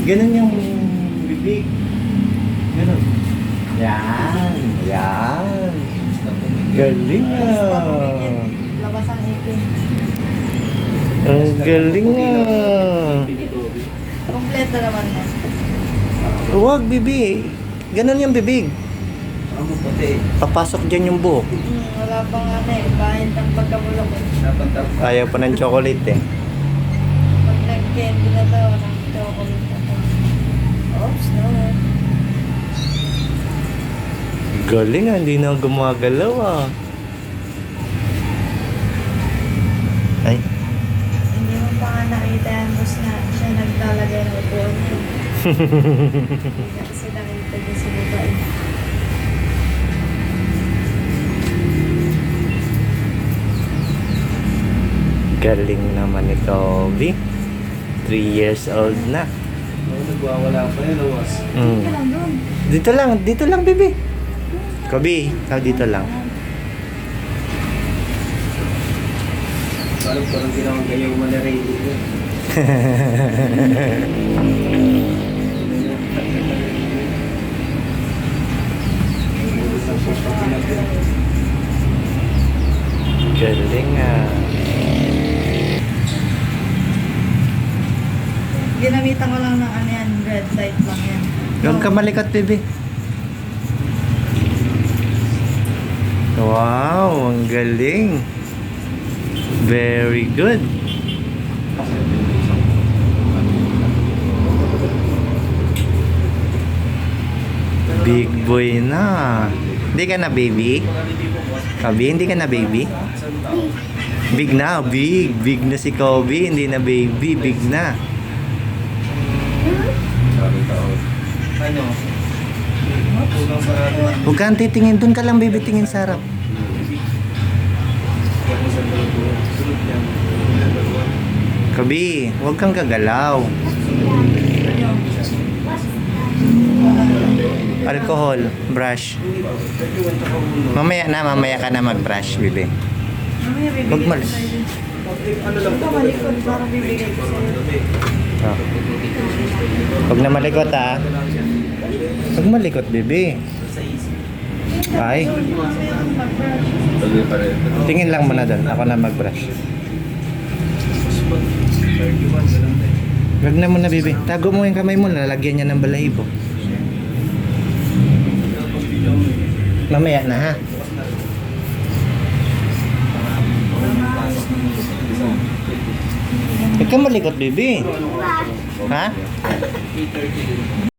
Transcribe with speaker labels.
Speaker 1: Ganun yung bibig. Ganun. Yan. Yan. Galing ah.
Speaker 2: Labas ang ipin.
Speaker 1: Ang galing ah.
Speaker 2: Kompleto naman na.
Speaker 1: Huwag bibig. Ganun yung bibig.
Speaker 3: Ang puti.
Speaker 1: Papasok dyan yung buhok.
Speaker 2: Wala pang ano eh. Bahid ng pagkamulok eh.
Speaker 3: Napantap.
Speaker 1: Ayaw pa ng chocolate eh.
Speaker 2: Pag nag-candy na to, ng chocolate na to. Oops, no.
Speaker 1: Galing ah. Hindi na gumagalaw ah. Ay.
Speaker 2: Hindi mo pa nga nakita yan, boss, na siya naglalagay ng upuan niya. Hindi kasi nakita niya sa lupa eh.
Speaker 1: Galing naman ni Kobe. 3 years old na.
Speaker 3: Nagwawala pa yun, Awas.
Speaker 2: Hindi ka lang doon.
Speaker 1: Dito lang, baby. Kobe, ikaw dito lang.
Speaker 3: Alam ko lang ginawang kayo manaray dito.
Speaker 1: Galing ah.
Speaker 2: Ginamitan ko lang ng ano yan, red light lang yan.
Speaker 1: Huwag ka malikot, baby. Wow, ang galing. Very good. Big boy na. Hindi ka na baby? Kobe, hindi ka na baby? Big na, big. Big na si Kobe, hindi na baby. Big na.
Speaker 3: Ano? Tulang sa atin.
Speaker 1: Huwag kang titingin. Doon ka lang, baby. Tingin sa harap.
Speaker 3: Sunod yan.
Speaker 1: Kobe, huwag kang gagalaw. Alcohol, brush. Mamaya ka na mag-brush, baby.
Speaker 2: Mamaya bibigay
Speaker 1: Huwag
Speaker 2: ko
Speaker 1: mal-
Speaker 2: sa'yo din.
Speaker 3: Ano lang
Speaker 2: Ito malikot, parang bibigay ko sa'yo.
Speaker 1: Oh. Huwag na malikot, ah. Huwag malikot, baby. Ay,
Speaker 2: Mamaya mag-brush.
Speaker 1: tingin lang muna doon. Ako na mag-brush. Huwag na muna, baby. Tago mo yung kamay mo. Lalagyan niya ng balahibo. Mamaya na, ha? Huwag ka malikot, baby. Ha?